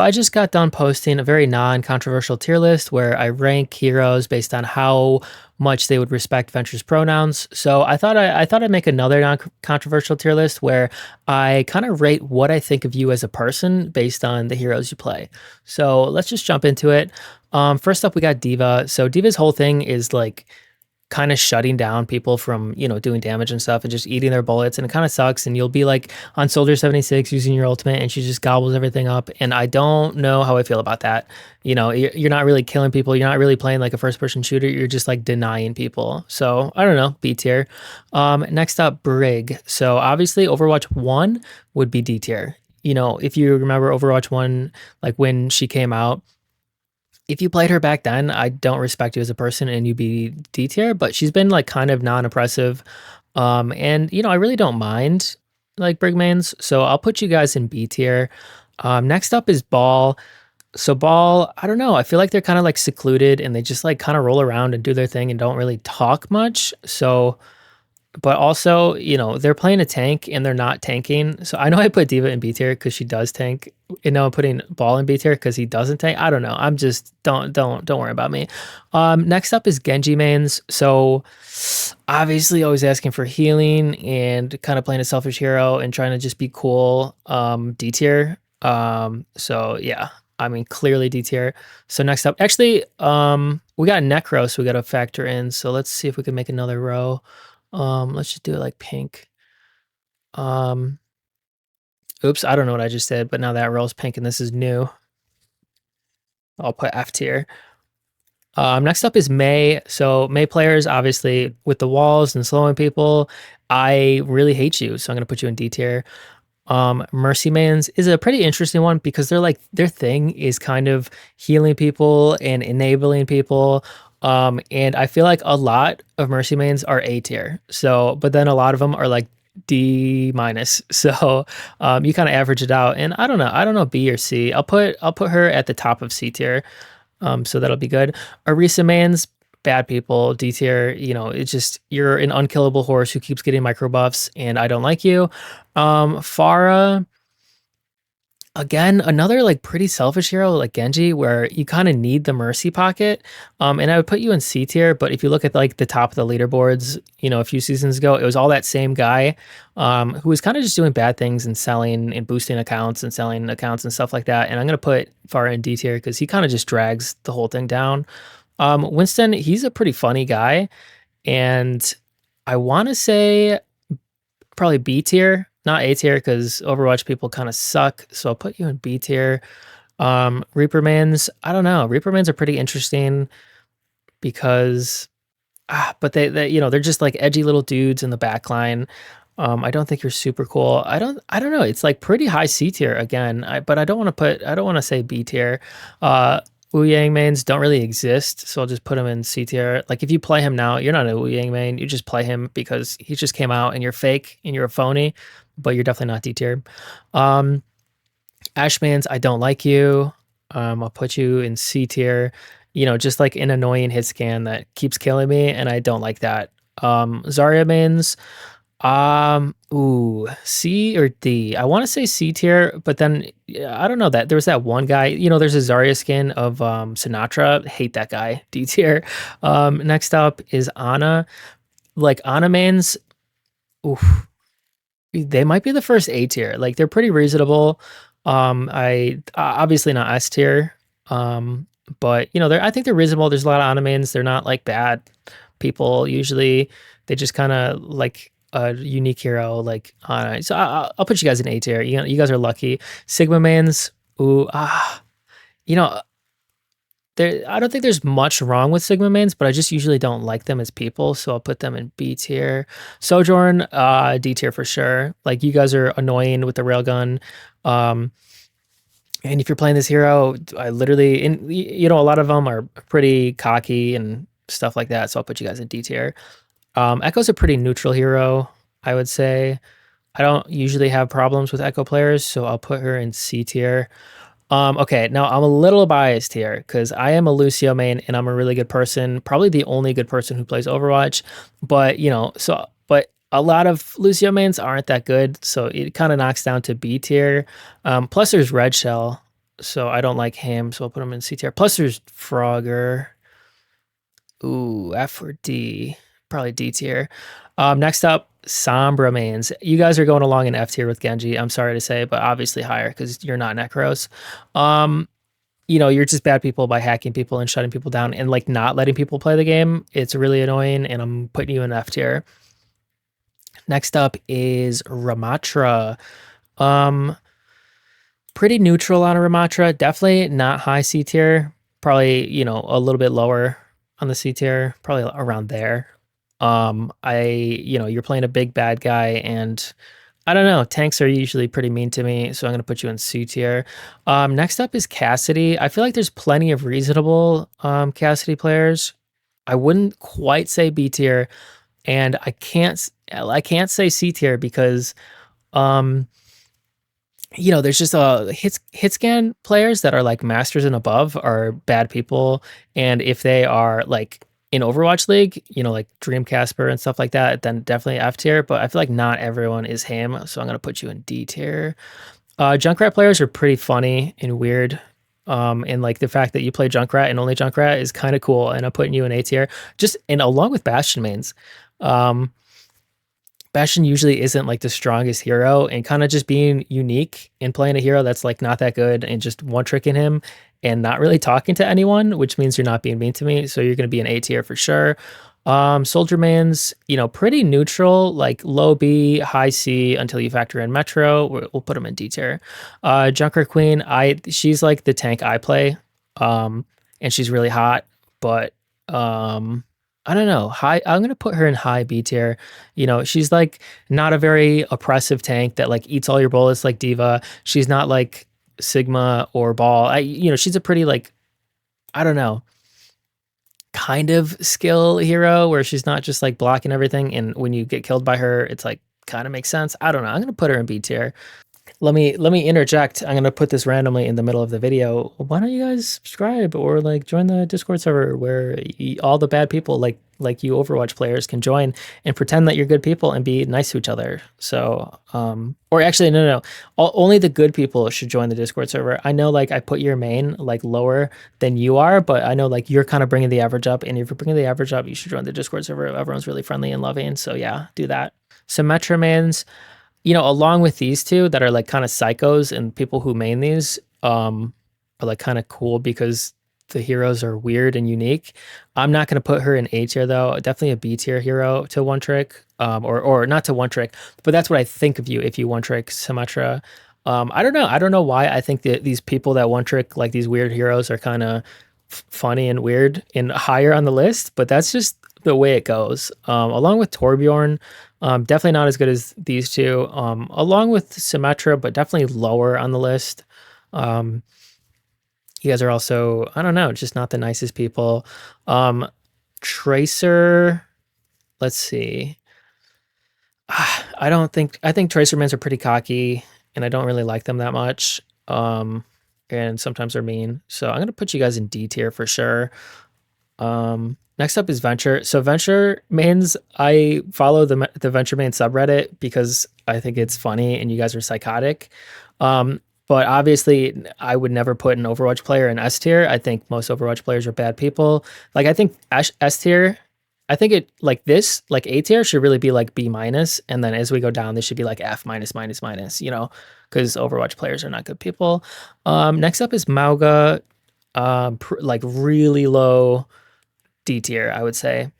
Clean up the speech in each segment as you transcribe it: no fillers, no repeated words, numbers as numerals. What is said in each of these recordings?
I just got done posting a very non-controversial tier list where I rank heroes based on how much they would respect Venture's pronouns. So I thought I'd make another non-controversial tier list where I kind of rate what I think of you as a person based on the heroes you play. So let's just jump into it. First up, we got Diva. So Diva's whole thing is like kind of shutting down people from, doing damage and stuff and just eating their bullets. And it kind of sucks. And you'll be like on Soldier 76 using your ultimate and she just gobbles everything up. And I don't know how I feel about that. You're not really killing people. You're not really playing like a first person shooter. You're just like denying people. So I don't know, B tier. Next up, Brig. So obviously Overwatch 1 would be D tier. If you remember Overwatch 1, like when she came out, if you played her back then, I don't respect you as a person and you'd be D tier, but she's been like kind of non-oppressive. And I really don't mind like Brigmains, so I'll put you guys in B tier. Next up is Ball. So Ball, I don't know, I feel like they're kind of like secluded and they just like kind of roll around and do their thing and don't really talk much. So but also, they're playing a tank and they're not tanking. So I know I put Diva in B tier because she does tank. And now I'm putting Ball in B tier because he doesn't tank. I don't know. I'm just don't worry about me. Next up is Genji mains. So obviously always asking for healing and kind of playing a selfish hero and trying to just be cool. D tier. So yeah, I mean clearly D tier. So next up, actually, we got Necro, so we got to factor in. So let's see if we can make another row. Let's just do it like pink. Um, Oops, I don't know what I just said, but now that row's pink and this is new. I'll put F tier. Next up is May. So May players, obviously, with the walls and slowing people, I really hate you. So I'm gonna put you in D tier. Mercy Mans is a pretty interesting one because they're like their thing is kind of healing people and enabling people. And I feel like a lot of Mercy Mans are A tier. So, but then a lot of them are like D minus. So, you kind of average it out. And I don't know B or C. I'll put her at the top of C tier. So that'll be good. Arisa Mans, bad people, D tier, it's just you're an unkillable horse who keeps getting micro buffs, and I don't like you. Farah, again, another like pretty selfish hero like Genji, where you kind of need the mercy pocket. And I would put you in C tier, but if you look at like the top of the leaderboards, a few seasons ago, it was all that same guy, who was kind of just doing bad things and selling and boosting accounts and selling accounts and stuff like that. And I'm gonna put Farah in D tier because he kind of just drags the whole thing down. Winston, he's a pretty funny guy, and I want to say probably B tier, not A tier, because Overwatch people kind of suck. So I'll put you in B tier. Reapermans, I don't know. Reapermans are pretty interesting because, but they're just like edgy little dudes in the backline. I don't think you're super cool. I don't know. It's like pretty high C tier again. But I don't want to say B tier. Wu Yang mains don't really exist, so I'll just put him in C tier. Like if you play him now, you're not a Wu Yang main. You just play him because he just came out and you're fake and you're a phony, but you're definitely not D tier. Ashmans, I don't like you. I'll put you in C tier. Just like an annoying hit scan that keeps killing me, and I don't like that. Zarya mains, ooh, C or D? I want to say C tier, but then I don't know that there was that one guy, there's a Zarya skin of Sinatra. Hate that guy. D tier. Next up is Ana. Like Ana mains, oof, they might be the first A tier. Like they're pretty reasonable. I obviously not S tier. But I think they're reasonable. There's a lot of Ana mains. They're not like bad people usually. They just kind of like a unique hero like so I'll put you guys in A tier. You guys are lucky. Sigma mans, ooh, you know there I don't think there's much wrong with Sigma mans, but I just usually don't like them as people, so I'll put them in B tier. Sojourn, D tier for sure. Like you guys are annoying with the railgun. And if you're playing this hero, I literally, and a lot of them are pretty cocky and stuff like that, so I'll put you guys in D tier. Echo's a pretty neutral hero, I would say. I don't usually have problems with Echo players, so I'll put her in C tier. Okay, now I'm a little biased here because I am a Lucio main and I'm a really good person, probably the only good person who plays Overwatch. But but a lot of Lucio mains aren't that good, so it kind of knocks down to B tier. Plus, there's Red Shell, So I don't like him, so I'll put him in C tier. Plus there's Frogger. Ooh, F or D. Probably D tier. Next up, Sombra mains. You guys are going along in F tier with Genji. I'm sorry to say, but obviously higher because you're not Necros. Um, you're just bad people by hacking people and shutting people down and like not letting people play the game. It's really annoying, and I'm putting you in F tier. Next up is Ramatra. Um, Pretty neutral on a Ramatra. Definitely not high C tier. Probably, a little bit lower on the C tier. Probably around there. You're playing a big bad guy, and I don't know. Tanks are usually pretty mean to me, so I'm gonna put you in C tier. Next up is Cassidy. I feel like there's plenty of reasonable Cassidy players. I wouldn't quite say B tier, and I can't say C tier because um there's just hit scan players that are like masters and above are bad people, and if they are like in Overwatch League, like Dream Casper and stuff like that, then definitely F tier. But I feel like not everyone is him, so I'm gonna put you in D tier. Junkrat players are pretty funny and weird. And like the fact that you play Junkrat and only Junkrat is kind of cool, and I'm putting you in A tier. Just and along with Bastion mains. Um, Bastion usually isn't like the strongest hero, and kind of just being unique and playing a hero that's like not that good and just one tricking him and not really talking to anyone, which means you're not being mean to me. So you're going to be an A tier for sure. Soldier Man's, pretty neutral, like low B, high C until you factor in Metro. We'll put him in D tier. Junker Queen, she's like the tank I play, and she's really hot, but I don't know. I'm gonna put her in high B tier. She's like not a very oppressive tank that like eats all your bullets like Diva. She's not like Sigma or Ball. She's a pretty like, I don't know, kind of skill hero where she's not just like blocking everything. And when you get killed by her, it's like kind of makes sense. I don't know. I'm gonna put her in B tier. Let me interject. I'm gonna put this randomly in the middle of the video. Why don't you guys subscribe or like join the Discord server where all the bad people like you Overwatch players can join and pretend that you're good people and be nice to each other. So or actually no. Only the good people should join the Discord server. I know like I put your main like lower than you are, but I know like you're kind of bringing the average up, and if you're bringing the average up, you should join the Discord server. Everyone's really friendly and loving. So yeah, do that. Symmetra mains, along with these two that are like kind of psychos and people who main these, are like kind of cool because the heroes are weird and unique. I'm not gonna put her in A tier though. Definitely a B tier hero to one trick, or not to one trick, but that's what I think of you if you one trick Symmetra. I don't know. I don't know why I think that these people that one trick like these weird heroes are kind of funny and weird and higher on the list, but that's just the way it goes. Along with Torbjorn, definitely not as good as these two. Along with Symmetra, but definitely lower on the list. You guys are also, I don't know, just not the nicest people. Tracer, let's see. I think Tracer mans are pretty cocky, and I don't really like them that much. And sometimes they're mean. So I'm gonna put you guys in D tier for sure. Next up is Venture. So Venture mains, I follow the Venture main subreddit because I think it's funny and you guys are psychotic. But obviously, I would never put an Overwatch player in S tier. I think most Overwatch players are bad people. Like I think S tier, I think it like this, like A tier should really be like B minus, and then as we go down, this should be like F minus minus minus. Because Overwatch players are not good people. Next up is Mauga, like really low D tier, I would say.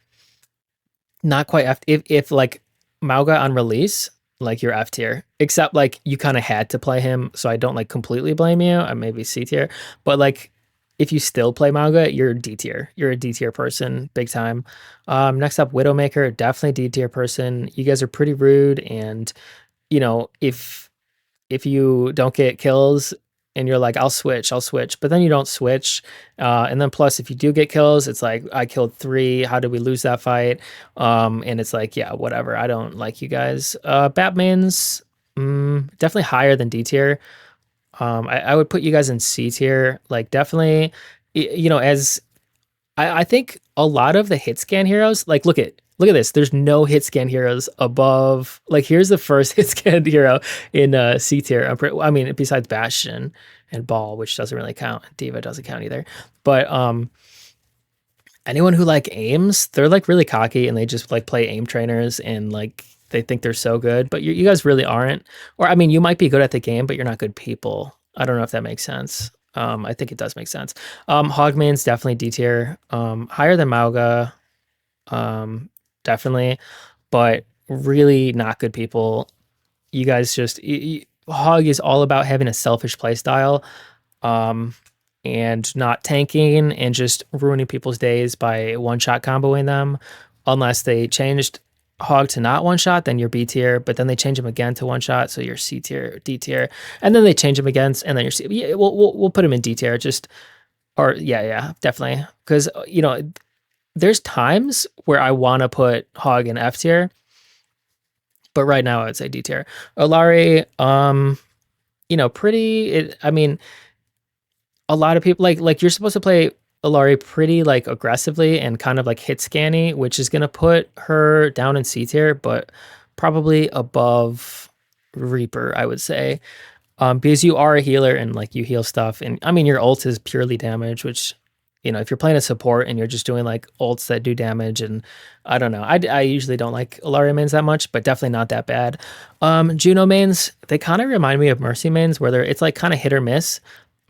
Not quite F. If like Mauga on release, like you're F tier, except like you kind of had to play him, so I don't like completely blame you. I maybe C tier, but like if you still play Mauga, you're D tier. You're a D tier person, big time. Next up, Widowmaker, definitely D tier person. You guys are pretty rude, and if you don't get kills and you're like, I'll switch, but then you don't switch. And then plus, if you do get kills, it's like, I killed 3. How did we lose that fight? And it's like, yeah, whatever. I don't like you guys. Batman's definitely higher than D tier. I would put you guys in C tier. Like, definitely, as I think a lot of the hit scan heroes, like look at this. There's no hit scan heroes above. Like here's the first hit scan hero in C tier. I mean, besides Bastion, and Ball, which doesn't really count. Diva doesn't count either. But anyone who like aims, they're like really cocky and they just like play aim trainers and like they think they're so good, but you guys really aren't. Or I mean, you might be good at the game, but you're not good people. I don't know if that makes sense. I think it does make sense. Hogman's definitely D tier, higher than Mauga, um, definitely, but really not good people. You guys just Hog is all about having a selfish play style, um, and not tanking and just ruining people's days by one shot comboing them. Unless they changed Hog to not one shot, then you're B tier. But then they change him again to one shot, so you're C tier, D tier, and then they change him again, and then you're C. Yeah, we'll put him in D tier. Just or yeah, definitely, because there's times where I want to put Hog in F tier, but right now I would say D tier. Olari, pretty. I mean, a lot of people like you're supposed to play Ilari pretty like aggressively and kind of like hit scanny, which is gonna put her down in C tier, but probably above Reaper, I would say. Because you are a healer and like you heal stuff, and I mean your ult is purely damage, which if you're playing a support and you're just doing like ults that do damage, and I don't know, I usually don't like Ilaria mains that much, but definitely not that bad. Juno mains, they kind of remind me of Mercy mains, where it's like kind of hit or miss,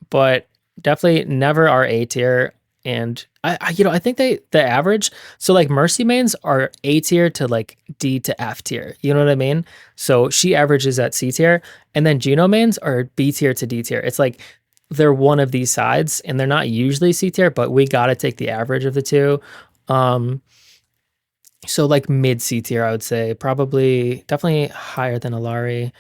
but definitely never are A tier. And I think the average, so like Mercy mains are A tier to like D to F tier. You know what I mean? So she averages at C tier, and then Juno mains are B tier to D tier. It's like they're one of these sides, and they're not usually C tier, but we gotta take the average of the two. Um, so like mid C tier, I would say, probably definitely higher than Alari.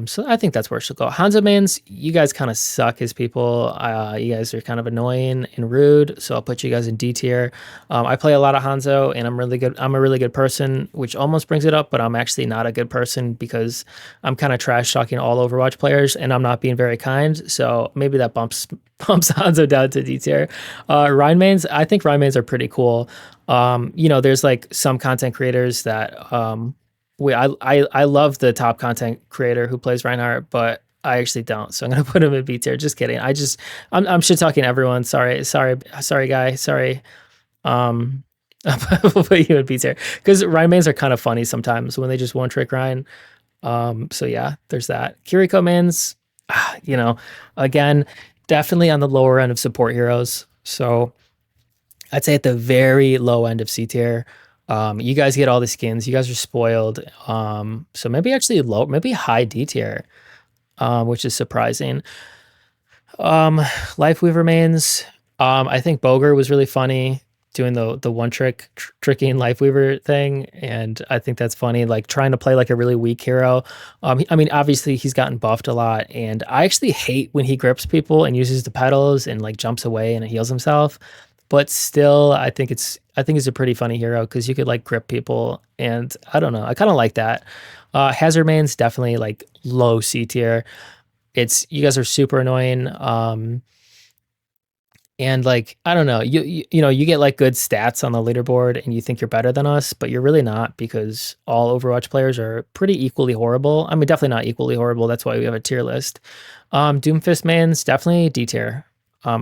So I think that's where she'll go. Hanzo mains, you guys kind of suck as people. You guys are kind of annoying and rude, so I'll put you guys in D tier. I play a lot of Hanzo, and I'm really good. I'm a really good person, which almost brings it up, but I'm actually not a good person because I'm kind of trash talking all Overwatch players, and I'm not being very kind. So maybe that bumps Hanzo down to D tier. Rhine mains, I think Rhine mains are pretty cool. There's like some content creators that I love the top content creator who plays Reinhardt, but I actually don't. So I'm gonna put him in B tier. Just kidding. I'm shit talking everyone. Sorry, guy. Sorry. Um, we'll put you in B tier because Ryan mains are kind of funny sometimes when they just one trick Ryan. So yeah, there's that. Kiriko mains, again, definitely on the lower end of support heroes. So I'd say at the very low end of C tier. You guys get all the skins. You guys are spoiled. So maybe actually maybe high D tier, which is surprising. Life Weaver mains. I think Boger was really funny doing the one tricking Life Weaver thing, and I think that's funny. Like trying to play like a really weak hero. I mean, obviously he's gotten buffed a lot, and I actually hate when he grips people and uses the pedals and like jumps away and heals himself. But still, I think it's a pretty funny hero because you could like grip people, and I don't know, I kind of like that. Hazard mains definitely like low C tier. You guys are super annoying. And like I don't know, you get like good stats on the leaderboard, and you think you're better than us, but you're really not because all Overwatch players are pretty equally horrible. I mean, definitely not equally horrible. That's why we have a tier list. Doomfist mains definitely D tier.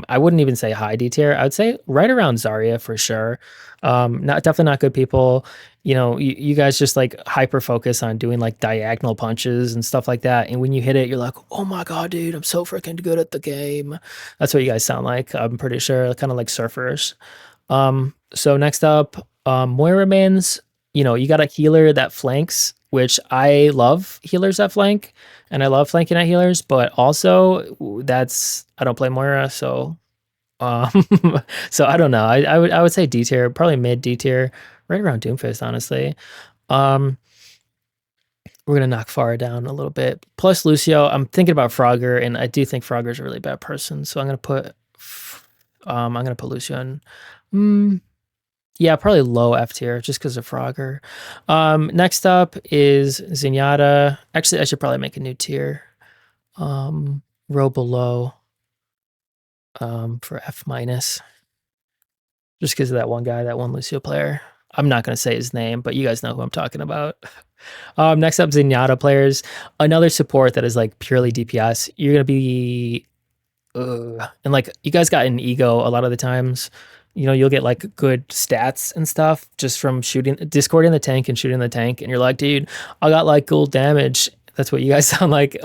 I wouldn't even say high D tier. I would say right around Zarya for sure. Definitely not good people. You guys just like hyper focus on doing like diagonal punches and stuff like that. And when you hit it, you're like, oh my God, dude, I'm so freaking good at the game. That's what you guys sound like. I'm pretty sure, kind of like surfers. So next up, Moira mains. You got a healer that flanks, which I love healers that flank, and I love flanking at healers, but also I don't play Moira, so um, so I don't know. I would say D tier, probably mid D tier, right around Doomfist, honestly. Um, we're gonna knock Farah down a little bit. Plus Lucio, I'm thinking about Frogger, and I do think Frogger's a really bad person, so I'm gonna put Lucio in. Yeah, probably low F tier just because of Frogger. Next up is Zenyatta. Actually, I should probably make a new tier. Row below for F minus. Just because of that one guy, that one Lucio player. I'm not gonna say his name, but you guys know who I'm talking about. Next up, Zenyatta players. Another support that is like purely DPS. You're gonna be And like you guys got an ego a lot of the times. You know, you'll get like good stats and stuff just from shooting, discording the tank and shooting the tank, and you're like, dude, I got like gold damage. That's what you guys sound like.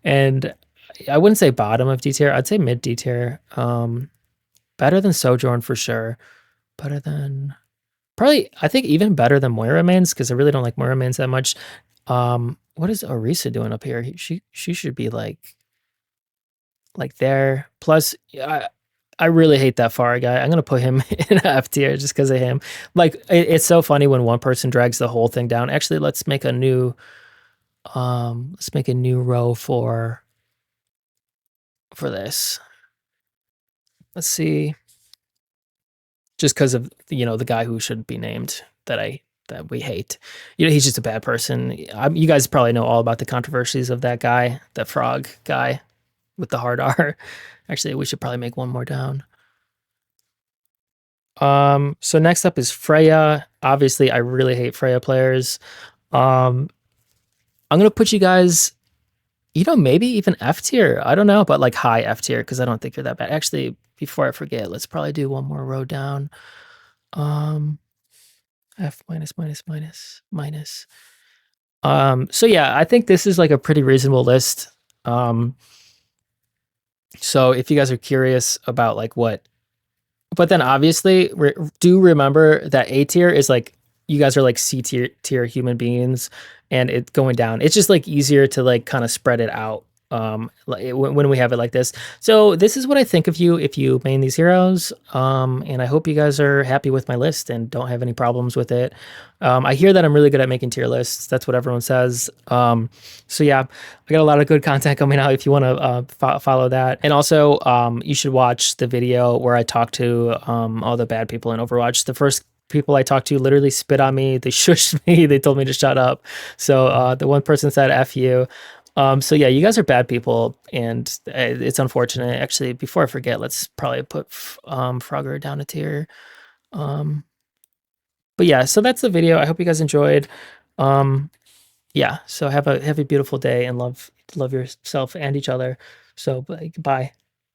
And I wouldn't say bottom of D tier. I'd say mid D tier. Better than Sojourn for sure. Better than probably. I think even better than Moira mains because I really don't like Moira mains that much. What is Orisa doing up here? She should be like there. Plus, I really hate that Pharah guy. I'm gonna put him in F tier just because of him. Like it's so funny when one person drags the whole thing down. Actually, let's make a new row for this. Let's see. Just because of the guy who should be named that we hate. He's just a bad person. You guys probably know all about the controversies of that guy, that frog guy with the hard R. Actually, we should probably make one more down. So next up is Freya. Obviously, I really hate Freya players. I'm gonna put you guys, maybe even F tier. I don't know, but like high F tier because I don't think you're that bad. Actually, before I forget, let's probably do one more row down. F minus minus minus minus. So yeah, I think this is like a pretty reasonable list. So if you guys are curious about like what, but then obviously do remember that A tier is like you guys are like C tier human beings, and it's going down. It's just like easier to like kind of spread it out when we have it like this. So this is what I think of you if you main these heroes. And I hope you guys are happy with my list and don't have any problems with it. I hear that I'm really good at making tier lists. That's what everyone says. So yeah, I got a lot of good content coming out if you want to follow that. And also, you should watch the video where I talk to all the bad people in Overwatch. The first people I talked to literally spit on me. They shushed me. They told me to shut up. So the one person said F you. So yeah, you guys are bad people, and it's unfortunate. Actually, before I forget, let's probably put Frogger down a tier. But yeah, so that's the video. I hope you guys enjoyed. Yeah, so have a beautiful day and love yourself and each other. So bye.